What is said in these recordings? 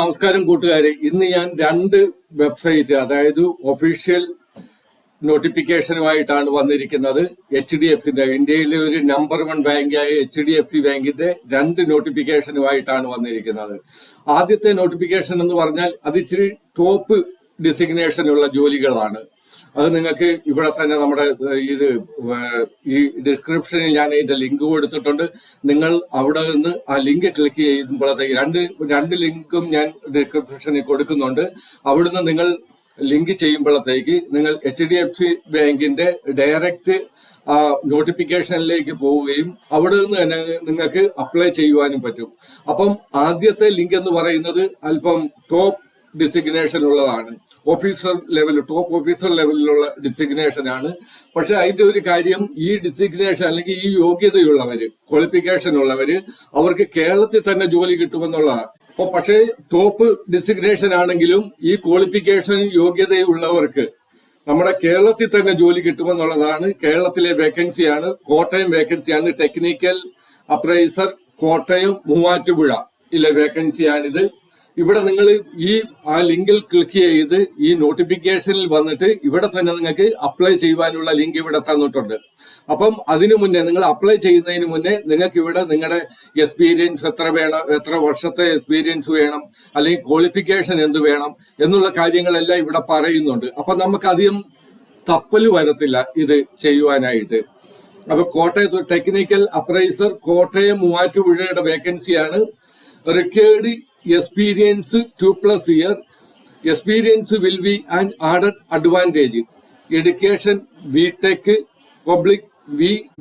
നമസ്കാരം കൂട്ടുകാരെ. ഇന്ന് ഞാൻ രണ്ട് വെബ്സൈറ്റ്, അതായത് ഒഫീഷ്യൽ നോട്ടിഫിക്കേഷനുമായിട്ടാണ് വന്നിരിക്കുന്നത്. HDFCന്റെ, ഇന്ത്യയിലെ ഒരു നമ്പർ 1 ബാങ്കായ HDFC ബാങ്കിന്റെ രണ്ട് നോട്ടിഫിക്കേഷനുമായിട്ടാണ് വന്നിരിക്കുന്നത്. ആദ്യത്തെ നോട്ടിഫിക്കേഷൻ എന്ന് പറഞ്ഞാൽ അത് ഇച്ചിരി ടോപ്പ് ഡിസിഗ്നേഷനുള്ള ജോലികളാണ്. അത് നിങ്ങൾക്ക് ഇവിടെ തന്നെ നമ്മുടെ ഈ ഡിസ്ക്രിപ്ഷനിൽ ഞാൻ ഇതിന്റെ ലിങ്ക് കൊടുത്തിട്ടുണ്ട്. നിങ്ങൾ അവിടെ നിന്ന് ആ ലിങ്ക് ക്ലിക്ക് ചെയ്യുമ്പോഴത്തേക്ക് രണ്ട് ലിങ്കും ഞാൻ ഡിസ്ക്രിപ്ഷനിൽ കൊടുക്കുന്നുണ്ട്. അവിടുന്ന് നിങ്ങൾ ലിങ്ക് ചെയ്യുമ്പോഴത്തേക്ക് നിങ്ങൾ HDFC ബാങ്കിന്റെ ഡയറക്റ്റ് നോട്ടിഫിക്കേഷനിലേക്ക് പോവുകയും അവിടെ നിന്ന് തന്നെ നിങ്ങൾക്ക് അപ്ലൈ ചെയ്യുവാനും പറ്റും. അപ്പം ആദ്യത്തെ ലിങ്ക് എന്ന് പറയുന്നത് അല്പം ടോപ്പ് ഡിസിഗ്നേഷൻ ഉള്ളതാണ്. ടോപ്പ് ഓഫീസർ ലെവലിലുള്ള ഡിസിഗ്നേഷൻ ആണ്. പക്ഷെ അതിന്റെ ഒരു കാര്യം, ഈ ഡിസിഗ്നേഷൻ അല്ലെങ്കിൽ ഈ യോഗ്യതയുള്ളവര്, ക്വാളിഫിക്കേഷൻ ഉള്ളവര്, അവർക്ക് കേരളത്തിൽ തന്നെ ജോലി കിട്ടുമെന്നുള്ളതാണ്. അപ്പൊ പക്ഷേ ടോപ്പ് ഡിസിഗ്നേഷൻ ആണെങ്കിലും ഈ ക്വാളിഫിക്കേഷൻ യോഗ്യതയുള്ളവർക്ക് നമ്മുടെ കേരളത്തിൽ തന്നെ ജോലി കിട്ടുമെന്നുള്ളതാണ്. കേരളത്തിലെ വേക്കൻസിയാണ്, കോട്ടയം വേക്കൻസിയാണ്. ടെക്നിക്കൽ അപ്രൈസർ കോട്ടയം മൂവാറ്റുപുഴ ഇലെ വേക്കൻസിയാണിത്. ഇവിടെ നിങ്ങൾ ആ ലിങ്കിൽ ക്ലിക്ക് ചെയ്ത് ഈ നോട്ടിഫിക്കേഷനിൽ വന്നിട്ട് ഇവിടെ തന്നെ നിങ്ങൾക്ക് അപ്ലൈ ചെയ്യുവാനുള്ള ലിങ്ക് ഇവിടെ തന്നിട്ടുണ്ട്. അപ്പം അതിനു മുന്നേ, നിങ്ങൾ അപ്ലൈ ചെയ്യുന്നതിന് മുന്നേ നിങ്ങൾക്ക് ഇവിടെ നിങ്ങളുടെ എക്സ്പീരിയൻസ് എത്ര വേണം, എത്ര വർഷത്തെ എക്സ്പീരിയൻസ് വേണം, അല്ലെങ്കിൽ ക്വാളിഫിക്കേഷൻ എന്ത് വേണം എന്നുള്ള കാര്യങ്ങളെല്ലാം ഇവിടെ പറയുന്നുണ്ട്. അപ്പൊ നമുക്കധികം തപ്പല് വരത്തില്ല ഇത് ചെയ്യുവാനായിട്ട്. അപ്പൊ കോട്ടയത്ത് ടെക്നിക്കൽ അപ്രൈസർ കോട്ടയം മൂവാറ്റുപുഴയുടെ വേക്കൻസിയാണ്. Required experience 2+ year. Experience will be an added advantage. Education BTech Public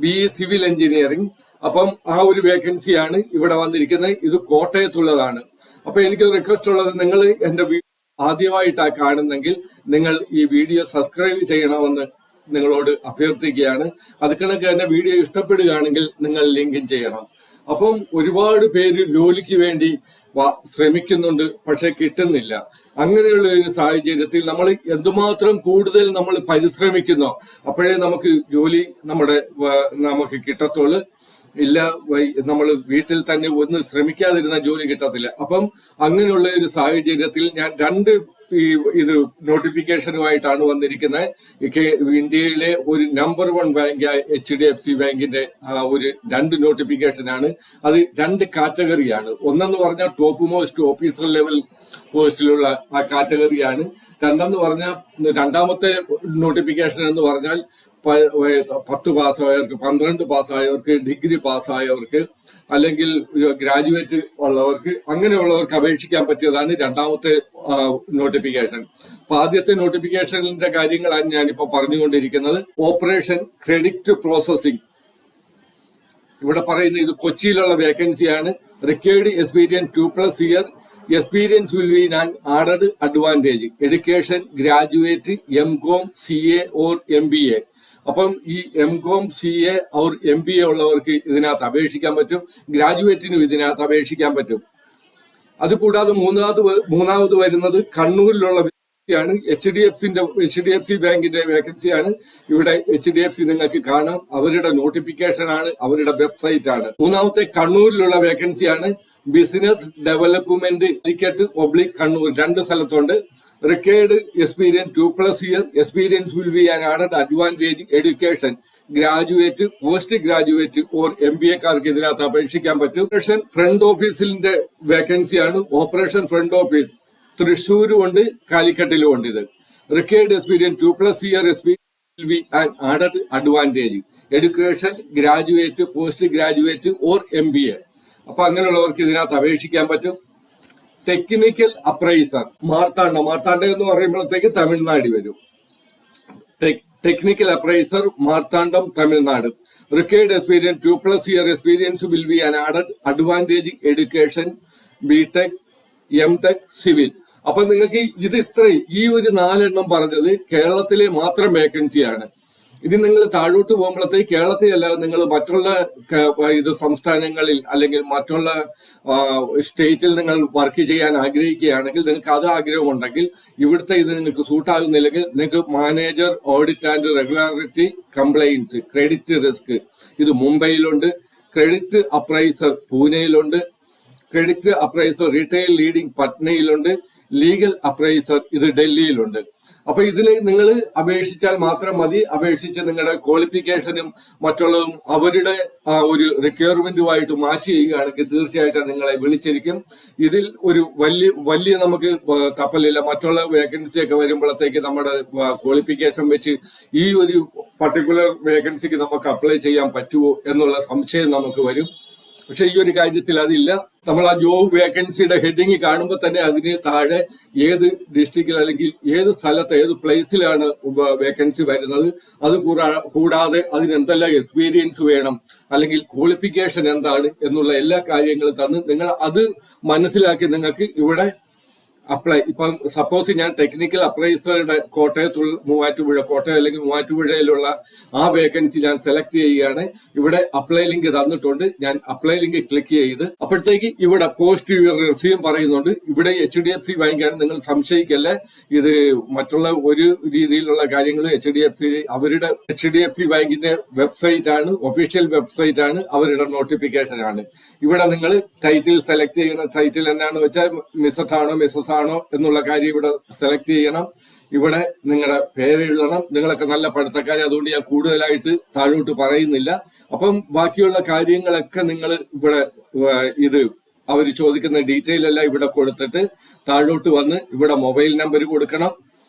BE Civil Engineering. അപ്പം ആ ഒരു വേക്കൻസിയാണ് ഇവിടെ വന്നിരിക്കുന്നത്. ഇത് കോട്ടയത്തുള്ളതാണ്. അപ്പൊ എനിക്ക് റിക്വസ്റ്റ് ഉള്ളത്, നിങ്ങൾ എന്റെ ആദ്യമായിട്ടാണ് കാണുന്നെങ്കിൽ നിങ്ങൾ ഈ വീഡിയോ സബ്സ്ക്രൈബ് ചെയ്യണമെന്ന് നിങ്ങളോട് അഭ്യർത്ഥിക്കുകയാണ്. അത് കണക്ക് തന്നെ വീഡിയോ ഇഷ്ടപ്പെടുകയാണെങ്കിൽ നിങ്ങൾ ലിങ്കും ചെയ്യണം. അപ്പം ഒരുപാട് പേര് ജോലിക്ക് വേണ്ടി ശ്രമിക്കുന്നുണ്ട്, പക്ഷെ കിട്ടുന്നില്ല. അങ്ങനെയുള്ള ഒരു സാഹചര്യത്തിൽ നമ്മൾ എന്തുമാത്രം കൂടുതൽ നമ്മൾ പരിശ്രമിക്കുന്നോ അപ്പോഴേ നമുക്ക് ജോലി നമുക്ക് കിട്ടത്തുള്ളൂ. ഇല്ല, നമ്മൾ വീട്ടിൽ തന്നെ ഒന്ന് ശ്രമിക്കാതിരുന്ന ജോലി കിട്ടത്തില്ല. അപ്പം അങ്ങനെയുള്ള ഒരു സാഹചര്യത്തിൽ ഞാൻ ഇത് നോട്ടിഫിക്കേഷനുമായിട്ടാണ് വന്നിരിക്കുന്നത്. ഇന്ത്യയിലെ ഒരു നമ്പർ 1 ബാങ്കായ HDFC ബാങ്കിന്റെ ഒരു രണ്ട് നോട്ടിഫിക്കേഷനാണ്. അത് രണ്ട് കാറ്റഗറിയാണ്. ഒന്നെന്ന് പറഞ്ഞാൽ ടോപ്പ് മോസ്റ്റ് ഓഫീസർ ലെവൽ പോസ്റ്റിലുള്ള ആ കാറ്റഗറിയാണ്. രണ്ടാമത്തെ നോട്ടിഫിക്കേഷൻ എന്ന് പറഞ്ഞാൽ 10 പാസ്സായവർക്ക്, 12 പാസ്സായവർക്ക്, ഡിഗ്രി പാസ്സായവർക്ക്, അല്ലെങ്കിൽ ഗ്രാജുവേറ്റ് ഉള്ളവർക്ക്, അങ്ങനെയുള്ളവർക്ക് അപേക്ഷിക്കാൻ പറ്റിയതാണ് രണ്ടാമത്തെ നോട്ടിഫിക്കേഷൻ. അപ്പൊ ആദ്യത്തെ നോട്ടിഫിക്കേഷനിന്റെ കാര്യങ്ങളാണ് ഞാനിപ്പോ പറഞ്ഞുകൊണ്ടിരിക്കുന്നത്. ഓപ്പറേഷൻ ക്രെഡിറ്റ് പ്രോസസിംഗ് ഇവിടെ പറയുന്നത്, ഇത് കൊച്ചിയിലുള്ള വേക്കൻസിയാണ്. Required experience 2+ year. Experience will be an added advantage. Education graduate MCOM CA or MBA. അപ്പം ഈ MCOM CA or MBA ഉള്ളവർക്ക് ഇതിനകത്ത് അപേക്ഷിക്കാൻ പറ്റും. ഗ്രാജുവേറ്റിനും ഇതിനകത്ത് അപേക്ഷിക്കാൻ പറ്റും. അതുകൂടാതെ മൂന്നാമത് വരുന്നത് കണ്ണൂരിലുള്ള വേക്കൻസിയാണ്. HDFC ബാങ്കിന്റെ വേക്കൻസിയാണ്. ഇവിടെ HDFC നിങ്ങൾക്ക് കാണാം. അവരുടെ നോട്ടിഫിക്കേഷൻ ആണ്, അവരുടെ വെബ്സൈറ്റ് ആണ്. മൂന്നാമത്തെ കണ്ണൂരിലുള്ള വേക്കൻസിയാണ്. ബിസിനസ് ഡെവലപ്മെന്റ് കണ്ണൂർ, രണ്ട് സ്ഥലത്തുണ്ട്. Required experience 2+ year. Experience will be an added advantage. Education graduate, post graduate or MBA കാർക്ക് ഇതിനകത്ത് അപേക്ഷിക്കാൻ പറ്റും. ഓപ്പറേഷൻ ഫ്രണ്ട് ഓഫീസിന്റെ വേക്കൻസിയാണ്. ഓപ്പറേഷൻ ഫ്രണ്ട് ഓഫീസ് തൃശ്ശൂരും ഉണ്ട്, കാലിക്കട്ടിലും ഉണ്ട്. ഇത് required experience 2+ year. Experience will be an added advantage. Education graduate, post graduate or MBA. അപ്പൊ അങ്ങനെയുള്ളവർക്ക് ഇതിനകത്ത് അപേക്ഷിക്കാൻ പറ്റും. ടെക്നിക്കൽ അപ്രൈസർ മാർത്താണ്ഡ എന്ന് പറയുമ്പോഴത്തേക്ക് തമിഴ്നാട് വരും. Technical appraiser Marthandam, Tamil Nadu. Required experience 2+ year. Experience will be an added advantage. Education BTech MTech civil. അപ്പൊ നിങ്ങൾക്ക് ഇത് ഈ ഒരു 4 പറഞ്ഞത് കേരളത്തിലെ മാത്രം വേക്കൻസിയാണ്. ഇനി നിങ്ങൾ താഴോട്ട് പോകുമ്പോഴത്തേക്ക് കേരളത്തിലല്ലാതെ നിങ്ങൾ മറ്റുള്ള സംസ്ഥാനങ്ങളിൽ അല്ലെങ്കിൽ മറ്റുള്ള സ്റ്റേറ്റിൽ നിങ്ങൾ വർക്ക് ചെയ്യാൻ ആഗ്രഹിക്കുകയാണെങ്കിൽ, നിങ്ങൾക്ക് അത് ആഗ്രഹമുണ്ടെങ്കിൽ, ഇവിടുത്തെ ഇത് നിങ്ങൾക്ക് സൂട്ടാകുന്നില്ലെങ്കിൽ നിങ്ങൾക്ക് manager audit and regularity compliance credit risk ഇത് മുംബൈയിലുണ്ട്. ക്രെഡിറ്റ് അപ്രൈസർ പൂനെയിലുണ്ട്. ക്രെഡിറ്റ് അപ്രൈസർ റീറ്റെയിൽ ലീഡിംഗ് പട്നയിലുണ്ട്, ലീഗൽ അപ്രൈസർ ഇത് ഡൽഹിയിലുണ്ട്. അപ്പൊ ഇതിൽ നിങ്ങൾ അപേക്ഷിച്ചാൽ മാത്രം മതി. അപേക്ഷിച്ച് നിങ്ങളുടെ ക്വാളിഫിക്കേഷനും മറ്റുള്ളതും അവരുടെ ഒരു റിക്വയർമെന്റുമായിട്ട് മാച്ച് ചെയ്യുകയാണെങ്കിൽ തീർച്ചയായിട്ടും നിങ്ങളെ വിളിച്ചിരിക്കും. ഇതിൽ ഒരു വലിയ നമുക്ക് തപ്പലില്ല. മറ്റുള്ള വേക്കൻസി ഒക്കെ വരുമ്പോഴത്തേക്ക് നമ്മുടെ ക്വാളിഫിക്കേഷൻ വെച്ച് ഈ ഒരു പർട്ടിക്കുലർ വേക്കൻസിക്ക് നമുക്ക് അപ്ലൈ ചെയ്യാൻ പറ്റുമോ എന്നുള്ള സംശയം നമുക്ക് വരും. പക്ഷെ ഈ ഒരു കാര്യത്തിൽ അതില്ല. നമ്മൾ ആ ജോബ് വേക്കൻസിയുടെ ഹെഡിങ് കാണുമ്പോൾ തന്നെ അതിന് താഴെ ഏത് ഡിസ്ട്രിക്റ്റിൽ അല്ലെങ്കിൽ ഏത് സ്ഥലത്ത് ഏത് പ്ലേസിലാണ് വേക്കൻസി വരുന്നത്, അത് കൂടാതെ അതിന് എന്തെല്ലാം എക്സ്പീരിയൻസ് വേണം അല്ലെങ്കിൽ ക്വാളിഫിക്കേഷൻ എന്താണ് എന്നുള്ള എല്ലാ കാര്യങ്ങളും തന്ന് നിങ്ങൾ അത് മനസ്സിലാക്കി നിങ്ങൾക്ക് ഇവിടെ അപ്ലൈ. ഇപ്പം സപ്പോസ് ഞാൻ ടെക്നിക്കൽ അപ്രൈസറുടെ കോട്ടയം അല്ലെങ്കിൽ മൂവാറ്റുപുഴയിലുള്ള ആ വേക്കൻസി ഞാൻ സെലക്ട് ചെയ്യുകയാണ്. ഇവിടെ അപ്ലൈ ലിങ്ക് തന്നിട്ടുണ്ട്. ഞാൻ അപ്ലൈ ലിങ്ക് ക്ലിക്ക് ചെയ്ത് അപ്പോഴത്തേക്ക് ഇവിടെ പോസ്റ്റ് യുവർ റെസ്യൂം പറയുന്നുണ്ട്. ഇവിടെ HDFC ബാങ്കാണ്, നിങ്ങൾ സംശയിക്കല്ലേ. ഇത് മറ്റുള്ള ഒരു രീതിയിലുള്ള കാര്യങ്ങൾ അവരുടെ HDFC ബാങ്കിന്റെ വെബ്സൈറ്റ് ആണ്, ഒഫീഷ്യൽ വെബ്സൈറ്റ് ആണ്, അവരുടെ നോട്ടിഫിക്കേഷൻ ആണ്. ഇവിടെ നിങ്ങൾ ടൈറ്റിൽ സെലക്ട് ചെയ്യണം. ടൈറ്റിൽ എന്നാന്ന് വെച്ചാൽ മിസ്സസ് ആണോ മിസ്സസ് ആണോ എന്നുള്ള കാര്യം ഇവിടെ സെലക്ട് ചെയ്യണം. ഇവിടെ നിങ്ങളുടെ പേര് എഴുതണം. നിങ്ങളൊക്കെ നല്ല പഠിത്തക്കാരെ, അതുകൊണ്ട് ഞാൻ കൂടുതലായിട്ട് താഴോട്ട് പറയുന്നില്ല. അപ്പം ബാക്കിയുള്ള കാര്യങ്ങളൊക്കെ നിങ്ങൾ ഇവിടെ ഇത് അവർ ചോദിക്കുന്ന ഡീറ്റെയിൽ എല്ലാം ഇവിടെ കൊടുത്തിട്ട് താഴോട്ട് വന്ന് ഇവിടെ മൊബൈൽ നമ്പർ കൊടുക്കണം.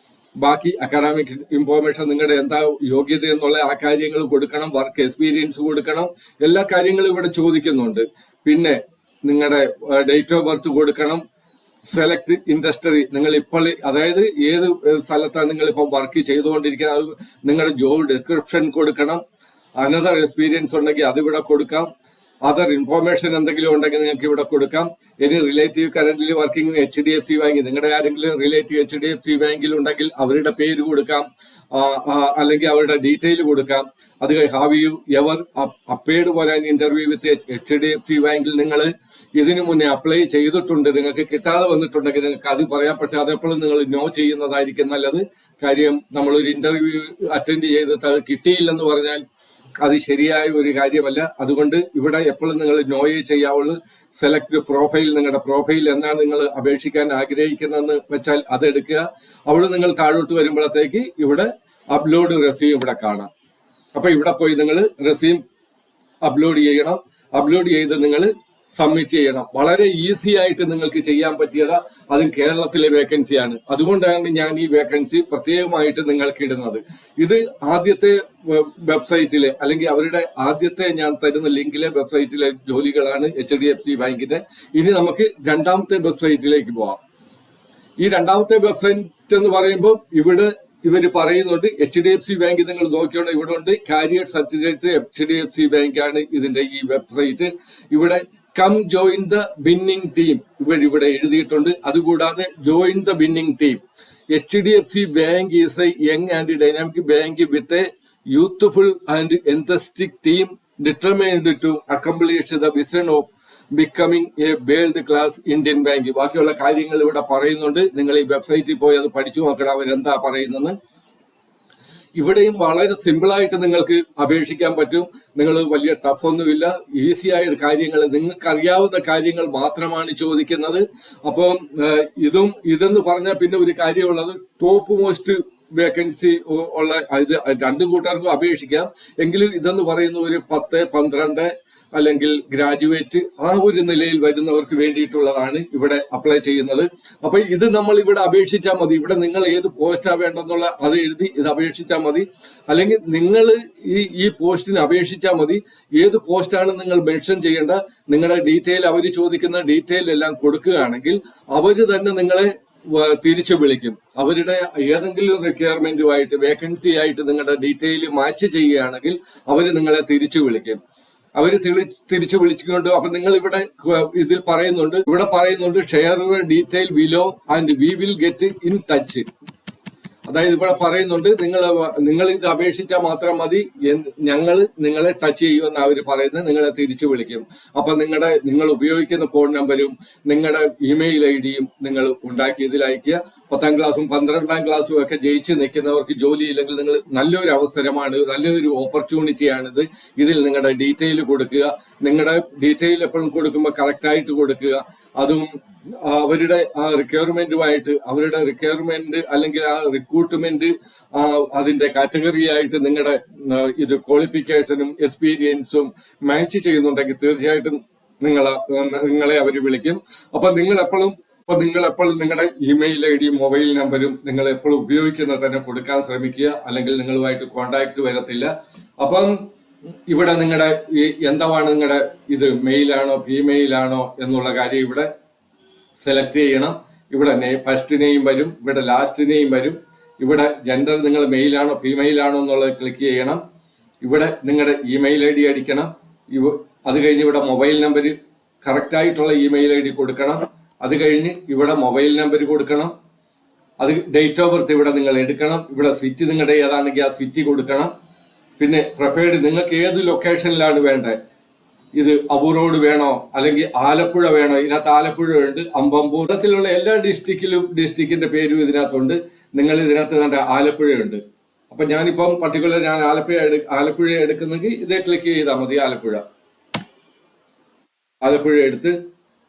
ബാക്കി അക്കാഡമിക് ഇൻഫോർമേഷൻ, നിങ്ങളുടെ എന്താ യോഗ്യത എന്നുള്ള ആ കാര്യങ്ങൾ കൊടുക്കണം. വർക്ക് എക്സ്പീരിയൻസ് കൊടുക്കണം. എല്ലാ കാര്യങ്ങളും ഇവിടെ ചോദിക്കുന്നുണ്ട്. പിന്നെ നിങ്ങളുടെ ഡേറ്റ് ഓഫ് ബർത്ത് കൊടുക്കണം. സെലക്ട് ഇൻഡസ്ട്രി, നിങ്ങൾ ഇപ്പോൾ അതായത് ഏത് സ്ഥലത്താണ് നിങ്ങൾ ഇപ്പം വർക്ക് ചെയ്തുകൊണ്ടിരിക്കുന്നത്, നിങ്ങളുടെ ജോബ് ഡിസ്ക്രിപ്ഷൻ കൊടുക്കണം. അനദർ എക്സ്പീരിയൻസ് ഉണ്ടെങ്കിൽ അതിവിടെ കൊടുക്കാം. അതർ ഇൻഫോർമേഷൻ എന്തെങ്കിലും ഉണ്ടെങ്കിൽ നിങ്ങൾക്ക് ഇവിടെ കൊടുക്കാം. ഇനി relative currently working HDFC bank, നിങ്ങളുടെ ആരെങ്കിലും റിലേറ്റീവ് HDFC ബാങ്കിൽ ഉണ്ടെങ്കിൽ അവരുടെ പേര് കൊടുക്കാം, അല്ലെങ്കിൽ അവരുടെ ഡീറ്റെയിൽ കൊടുക്കാം. അത് have you ever appeared for an interview with HDFC ബാങ്കിൽ നിങ്ങൾ ഇതിനു മുന്നേ അപ്ലൈ ചെയ്തിട്ടുണ്ട്, നിങ്ങൾക്ക് കിട്ടാതെ വന്നിട്ടുണ്ടെങ്കിൽ നിങ്ങൾക്ക് അത് പറയാം. പക്ഷെ അതെപ്പോഴും നിങ്ങൾ നോ ചെയ്യുന്നതായിരിക്കും നല്ലത്. കാര്യം നമ്മളൊരു ഇന്റർവ്യൂ അറ്റൻഡ് ചെയ്തിട്ട് അത് കിട്ടിയില്ലെന്ന് പറഞ്ഞാൽ അത് ശരിയായ ഒരു കാര്യമല്ല. അതുകൊണ്ട് ഇവിടെ എപ്പോഴും നിങ്ങൾ നോയേ ചെയ്യാവുള്ളൂ. സെലക്ട് പ്രൊഫൈൽ, നിങ്ങളുടെ പ്രൊഫൈൽ എന്നാണ് നിങ്ങൾ അപേക്ഷിക്കാൻ ആഗ്രഹിക്കുന്നതെന്ന് വെച്ചാൽ അതെടുക്കുക. അവിടെ നിങ്ങൾ താഴോട്ട് വരുമ്പോഴത്തേക്ക് ഇവിടെ അപ്ലോഡ് റെസ്യൂം ഇവിടെ കാണാം. അപ്പൊ ഇവിടെ പോയി നിങ്ങൾ റെസ്യൂം അപ്ലോഡ് ചെയ്യണം. അപ്ലോഡ് ചെയ്ത് നിങ്ങൾ സബ്മിറ്റ് ചെയ്യണം. വളരെ ഈസി ആയിട്ട് നിങ്ങൾക്ക് ചെയ്യാൻ പറ്റിയതാ. അതും കേരളത്തിലെ വേക്കൻസിയാണ്. അതുകൊണ്ടാണ് ഞാൻ ഈ വേക്കൻസി പ്രത്യേകമായിട്ട് നിങ്ങൾക്ക് ഇടുന്നത്. ഇത് ആദ്യത്തെ വെബ്സൈറ്റിലെ അല്ലെങ്കിൽ അവരുടെ ആദ്യത്തെ ഞാൻ തരുന്ന ലിങ്കിലെ വെബ്സൈറ്റിലെ ജോലികളാണ് HDFC ബാങ്കിന്റെ. ഇനി നമുക്ക് രണ്ടാമത്തെ വെബ്സൈറ്റിലേക്ക് പോവാം. ഈ രണ്ടാമത്തെ വെബ്സൈറ്റ് എന്ന് പറയുമ്പോൾ ഇവിടെ ഇവർ പറയുന്നുണ്ട് HDFC ബാങ്ക് നിങ്ങൾ നോക്കിയോണ്ട് ഇവിടെ ഉണ്ട്. കാരിയർ സർട്ടിഫിക്കറ്റ് HDFC ബാങ്കാണ് ഇതിന്റെ ഈ വെബ്സൈറ്റ്. ഇവിടെ come join the winning team ഇവിടെ എഴുതിയിട്ടുണ്ട്. അതുകൂടാതെ join the winning team. HDFC bank is a young and dynamic bank with a youthful and enthusiastic team determined to accomplish the vision of becoming a world class Indian bank. ബാക്കിയുള്ള കാര്യങ്ങൾ ഇവിടെ പറയുന്നുണ്ട്. നിങ്ങൾ ഈ വെബ്സൈറ്റിൽ പോയി അത് പഠിച്ചു നോക്കണം അവരെന്താ പറയുന്നത്. ഇവിടെയും വളരെ സിമ്പിളായിട്ട് നിങ്ങൾക്ക് അപേക്ഷിക്കാൻ പറ്റും. നിങ്ങൾ വലിയ ടഫൊന്നുമില്ല. ഈസിയായ കാര്യങ്ങൾ, നിങ്ങൾക്ക് അറിയാവുന്ന കാര്യങ്ങൾ മാത്രമാണ് ചോദിക്കുന്നത്. അപ്പം ഇതെന്ന് പറഞ്ഞാൽ പിന്നെ ഒരു കാര്യമുള്ളത്, ടോപ്പ് മോസ്റ്റ് വേക്കൻസി ഉള്ള ഇത് രണ്ടു കൂട്ടർക്കും അപേക്ഷിക്കാം. എങ്കിലും ഇതെന്ന് പറയുന്ന ഒരു 10, 12 അല്ലെങ്കിൽ ഗ്രാജുവേറ്റ് ആ ഒരു നിലയിൽ വരുന്നവർക്ക് വേണ്ടിയിട്ടുള്ളതാണ് ഇവിടെ അപ്ലൈ ചെയ്യുന്നത്. അപ്പൊ ഇത് നമ്മൾ ഇവിടെ അപേക്ഷിച്ചാൽ മതി. ഇവിടെ നിങ്ങൾ ഏത് പോസ്റ്റാ വേണ്ടെന്നുള്ള അത് എഴുതി ഇത് അപേക്ഷിച്ചാൽ മതി. അല്ലെങ്കിൽ നിങ്ങൾ ഈ പോസ്റ്റിന് അപേക്ഷിച്ചാൽ മതി. ഏത് പോസ്റ്റാണ് നിങ്ങൾ മെൻഷൻ ചെയ്യേണ്ട, നിങ്ങളുടെ ഡീറ്റെയിൽ അവർ ചോദിക്കുന്ന ഡീറ്റെയിൽ എല്ലാം കൊടുക്കുകയാണെങ്കിൽ അവര് തന്നെ നിങ്ങളെ തിരിച്ചു വിളിക്കും. അവരുടെ ഏതെങ്കിലും റിക്വയർമെന്റുമായിട്ട് വേക്കൻസി ആയിട്ട് നിങ്ങളുടെ ഡീറ്റെയിൽ മാച്ച് ചെയ്യുകയാണെങ്കിൽ അവർ നിങ്ങളെ തിരിച്ചു വിളിക്കും. അവര് തിരിച്ചു വിളിച്ചുകൊണ്ട് അപ്പൊ നിങ്ങൾ ഇവിടെ ഇതിൽ പറയുന്നുണ്ട് share your detail below and we will get in touch. അതായത് ഇവിടെ പറയുന്നുണ്ട് നിങ്ങൾ ഇത് അപേക്ഷിച്ചാൽ മാത്രം മതി, ഞങ്ങൾ നിങ്ങളെ ടച്ച് ചെയ്യുമെന്ന് അവർ പറയുന്നത്, നിങ്ങളെ തിരിച്ചു വിളിക്കും. അപ്പൊ നിങ്ങൾ ഉപയോഗിക്കുന്ന ഫോൺ നമ്പരും നിങ്ങളുടെ ഇമെയിൽ ഐഡിയും നിങ്ങൾ ഉണ്ടാക്കി ഇതിൽ അയക്കുക. 10ാം ക്ലാസ്സും 12ാം ക്ലാസ്സും ഒക്കെ ജയിച്ച് നിൽക്കുന്നവർക്ക് ജോലിയില്ലെങ്കിൽ നിങ്ങൾ നല്ലൊരു അവസരമാണ്, നല്ലൊരു ഓപ്പർച്യൂണിറ്റിയാണിത്. ഇതിൽ നിങ്ങളുടെ ഡീറ്റെയിൽ കൊടുക്കുക. നിങ്ങളുടെ ഡീറ്റെയിൽ എപ്പോഴും കൊടുക്കുമ്പോൾ കറക്റ്റായിട്ട് കൊടുക്കുക. അതും അവരുടെ ആ റിക്വയർമെന്റുമായിട്ട്, അവരുടെ റിക്വയർമെന്റ് അല്ലെങ്കിൽ ആ റിക്രൂട്ട്മെന്റ് അതിന്റെ കാറ്റഗറി ആയിട്ട് നിങ്ങളുടെ ഇത് ക്വാളിഫിക്കേഷനും എക്സ്പീരിയൻസും മാച്ച് ചെയ്യുന്നുണ്ടെങ്കിൽ തീർച്ചയായിട്ടും നിങ്ങളെ അവർ വിളിക്കും. അപ്പൊ നിങ്ങൾ എപ്പോഴും നിങ്ങളുടെ ഇമെയിൽ ഐഡിയും മൊബൈൽ നമ്പരും നിങ്ങൾ എപ്പോഴും ഉപയോഗിക്കുന്നത് തന്നെ കൊടുക്കാൻ ശ്രമിക്കുക, അല്ലെങ്കിൽ നിങ്ങളുമായിട്ട് കോണ്ടാക്ട് വരത്തില്ല. അപ്പം ഇവിടെ നിങ്ങളുടെ എന്താണ് നിങ്ങളുടെ ഇത് മെയിലാണോ ഫീമെയിലാണോ എന്നുള്ള കാര്യം ഇവിടെ സെലക്ട് ചെയ്യണം. ഇവിടെ ഫസ്റ്റ് നെയിം വരും, ഇവിടെ ലാസ്റ്റ് നെയിം വരും. ഇവിടെ ജെൻഡർ നിങ്ങൾ മെയിലാണോ ഫീമെയിലാണോ എന്നുള്ളത് ക്ലിക്ക് ചെയ്യണം. ഇവിടെ നിങ്ങളുടെ ഇമെയിൽ ഐ ഡി അടിക്കണം. അത് കഴിഞ്ഞ് ഇവിടെ മൊബൈൽ നമ്പർ കറക്റ്റായിട്ടുള്ള ഇമെയിൽ ഐ ഡി കൊടുക്കണം. അത് കഴിഞ്ഞ് ഇവിടെ മൊബൈൽ നമ്പർ കൊടുക്കണം. അത് ഡേറ്റ് ഓഫ് ബർത്ത് ഇവിടെ നിങ്ങൾ എടുക്കണം. ഇവിടെ സിറ്റി നിങ്ങളുടെ ഏതാണെങ്കിൽ ആ സിറ്റി കൊടുക്കണം. പിന്നെ പ്രിഫേർഡ് നിങ്ങൾക്ക് ഏത് ലൊക്കേഷനിലാണ് വേണ്ടത്, ഇത് അബൂറോഡ് വേണോ അല്ലെങ്കിൽ ആലപ്പുഴ വേണോ, ഇതിനകത്ത് ആലപ്പുഴ ഉണ്ട്, അമ്പമ്പൂരത്തിലുള്ള എല്ലാ ഡിസ്ട്രിക്റ്റിന്റെ പേരും ഇതിനകത്തുണ്ട്. നിങ്ങൾ ഇതിനകത്ത് കണ്ട ആലപ്പുഴയുണ്ട്. അപ്പൊ ഞാനിപ്പം പർട്ടിക്കുലർ ഞാൻ ആലപ്പുഴ എടുക്കുന്നെങ്കിൽ ഇതേ ക്ലിക്ക് ചെയ്താൽ മതി. ആലപ്പുഴ എടുത്ത്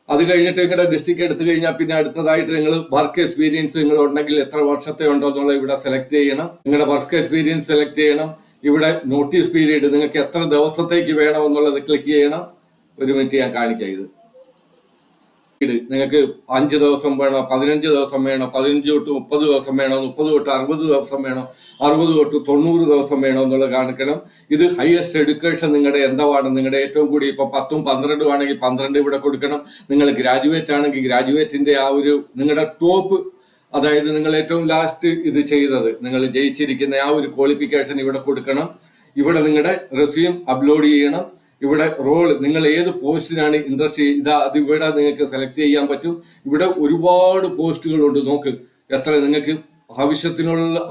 അത് കഴിഞ്ഞിട്ട് നിങ്ങളുടെ ഡിസ്ട്രിക്ട് എടുത്തു കഴിഞ്ഞാൽ പിന്നെ അടുത്തതായിട്ട് നിങ്ങൾ വർക്ക് എക്സ്പീരിയൻസ് നിങ്ങൾ ഉണ്ടെങ്കിൽ എത്ര വർഷത്തെ ഉണ്ടോ എന്നുള്ളത് ഇവിടെ സെലക്ട് ചെയ്യണം. നിങ്ങളുടെ വർക്ക് എക്സ്പീരിയൻസ് സെലക്ട് ചെയ്യണം. ഇവിടെ നോട്ടീസ് പീരീഡ് നിങ്ങൾക്ക് എത്ര ദിവസത്തേക്ക് വേണം എന്നുള്ളത് ക്ലിക്ക് ചെയ്യണം. ഒരു മിനിറ്റ് ഞാൻ കാണിക്കാം. നിങ്ങൾക്ക് 5 ദിവസം വേണോ, 15 ദിവസം വേണോ, 15 തൊട്ട് 30 ദിവസം വേണോ, 30 തൊട്ട് 60 ദിവസം വേണോ, 60 തൊട്ട് 90 ദിവസം വേണോ എന്നുള്ളത് കാണിക്കണം. ഇത് ഹയസ്റ്റ് എഡ്യൂക്കേഷൻ നിങ്ങളുടെ എന്താണ്, നിങ്ങളുടെ ഏറ്റവും കൂടി ഇപ്പം 10ഉം 12ഉം ആണെങ്കിൽ 12 ഇവിടെ കൊടുക്കണം. നിങ്ങൾ ഗ്രാജുവേറ്റ് ആണെങ്കിൽ ഗ്രാജുവേറ്റിന്റെ ആ ഒരു നിങ്ങളുടെ ടോപ്പ്, അതായത് നിങ്ങൾ ഏറ്റവും ലാസ്റ്റ് ഇത് ചെയ്തത്, നിങ്ങൾ ജയിച്ചിരിക്കുന്ന ആ ഒരു ക്വാളിഫിക്കേഷൻ ഇവിടെ കൊടുക്കണം. ഇവിടെ നിങ്ങളുടെ റെസ്യൂം അപ്ലോഡ് ചെയ്യണം. ഇവിടെ റോൾ നിങ്ങൾ ഏത് പോസ്റ്റിനാണ് ഇൻട്രസ്റ്റ് അത് ഇവിടെ നിങ്ങൾക്ക് സെലക്ട് ചെയ്യാൻ പറ്റും. ഇവിടെ ഒരുപാട് പോസ്റ്റുകളുണ്ട്. നോക്ക് എത്ര നിങ്ങൾക്ക്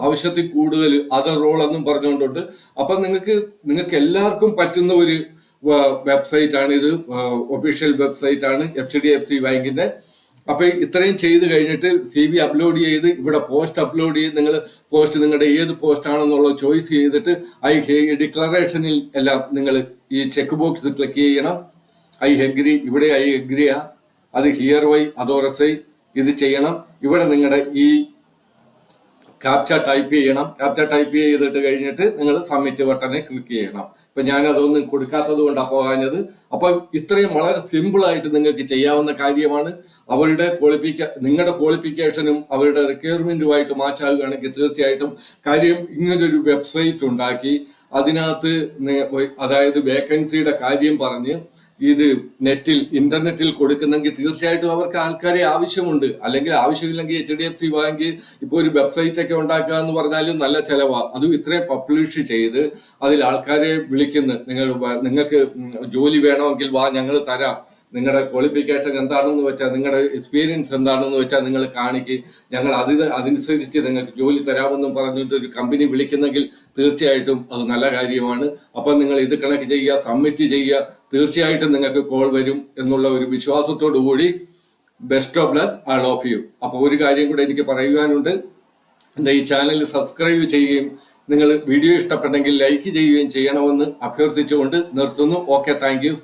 ആവശ്യത്തിൽ കൂടുതൽ അതർ റോൾ എന്നും പറഞ്ഞുകൊണ്ടുണ്ട്. അപ്പം നിങ്ങൾക്ക് എല്ലാവർക്കും പറ്റുന്ന ഒരു വെബ്സൈറ്റ് ആണ് ഇത്. ഒഫീഷ്യൽ വെബ്സൈറ്റ് ആണ് HDFC ബാങ്കിന്റെ. അപ്പൊ ഇത്രയും ചെയ്ത് കഴിഞ്ഞിട്ട് CV അപ്ലോഡ് ചെയ്ത് ഇവിടെ പോസ്റ്റ് അപ്ലോഡ് ചെയ്ത് നിങ്ങൾ പോസ്റ്റ് നിങ്ങളുടെ ഏത് പോസ്റ്റ് ആണെന്നുള്ളത് ചോയ്സ് ചെയ്തിട്ട് ഡിക്ലറേഷനിൽ എല്ലാം നിങ്ങൾ ഈ ചെക്ക് ബോക്സ് ക്ലിക്ക് ചെയ്യണം. ഐ എഗ്രി, ഇവിടെ ഐ എഗ്രി അത് ഹിയർ വൈ അതോറൈസ് ഇത് ചെയ്യണം. ഇവിടെ നിങ്ങളുടെ ഈ ക്യാപ്ച ടൈപ്പ് ചെയ്യണം. ക്യാപ്ച ടൈപ്പ് ചെയ്തിട്ട് കഴിഞ്ഞിട്ട് നിങ്ങൾ സബ്മിറ്റ് ബട്ടനെ ക്ലിക്ക് ചെയ്യണം. ഇപ്പൊ ഞാൻ അതൊന്നും കൊടുക്കാത്തത് കൊണ്ടാണ് പോകാഞ്ഞത്. അപ്പൊ ഇത്രയും വളരെ സിമ്പിൾ ആയിട്ട് നിങ്ങൾക്ക് ചെയ്യാവുന്ന കാര്യമാണ്. നിങ്ങളുടെ ക്വാളിഫിക്കേഷനും അവരുടെ റിക്വയർമെന്റുമായിട്ട് മാച്ച് ആകുകയാണെങ്കിൽ തീർച്ചയായിട്ടും കാര്യം ഇങ്ങനൊരു വെബ്സൈറ്റ് ഉണ്ടാക്കി അതിനകത്ത് അതായത് വേക്കൻസിയുടെ കാര്യം പറഞ്ഞ് ഇത് ഇന്റർനെറ്റിൽ കൊടുക്കുന്നെങ്കിൽ തീർച്ചയായിട്ടും അവർക്ക് ആൾക്കാരെ ആവശ്യമുണ്ട്. അല്ലെങ്കിൽ ആവശ്യമില്ലെങ്കിൽ HDFC ബാങ്ക് ഇപ്പോൾ ഒരു വെബ്സൈറ്റ് ഒക്കെ ഉണ്ടാക്കുക എന്ന് പറഞ്ഞാലും നല്ല ചെലവാണ്. അതും ഇത്രയും പബ്ലിഷ് ചെയ്ത് അതിൽ ആൾക്കാരെ വിളിക്കുന്നു. നിങ്ങൾക്ക് ജോലി വേണമെങ്കിൽ വാ, ഞങ്ങൾ തരാം, നിങ്ങളുടെ ക്വാളിഫിക്കേഷൻ എന്താണെന്ന് വെച്ചാൽ, നിങ്ങളുടെ എക്സ്പീരിയൻസ് എന്താണെന്ന് വെച്ചാൽ നിങ്ങൾ കാണിക്ക്, ഞങ്ങൾ അതനുസരിച്ച് നിങ്ങൾക്ക് ജോലി തരാമെന്നും പറഞ്ഞിട്ട് ഒരു കമ്പനി വിളിക്കുന്നെങ്കിൽ തീർച്ചയായിട്ടും അത് നല്ല കാര്യമാണ്. അപ്പം നിങ്ങൾ ഇത് കണക്ക് ചെയ്യുക, സബ്മിറ്റ് ചെയ്യുക, തീർച്ചയായിട്ടും നിങ്ങൾക്ക് കോൾ വരും എന്നുള്ള ഒരു വിശ്വാസത്തോടു കൂടി best of luck all of you. അപ്പോൾ ഒരു കാര്യം കൂടെ എനിക്ക് പറയുവാനുണ്ട്. എൻ്റെ ഈ ചാനൽ സബ്സ്ക്രൈബ് ചെയ്യുകയും നിങ്ങൾ വീഡിയോ ഇഷ്ടപ്പെട്ടെങ്കിൽ ലൈക്ക് ചെയ്യുകയും ചെയ്യണമെന്ന് അഭ്യർത്ഥിച്ചുകൊണ്ട് നിർത്തുന്നു. Okay, thank you.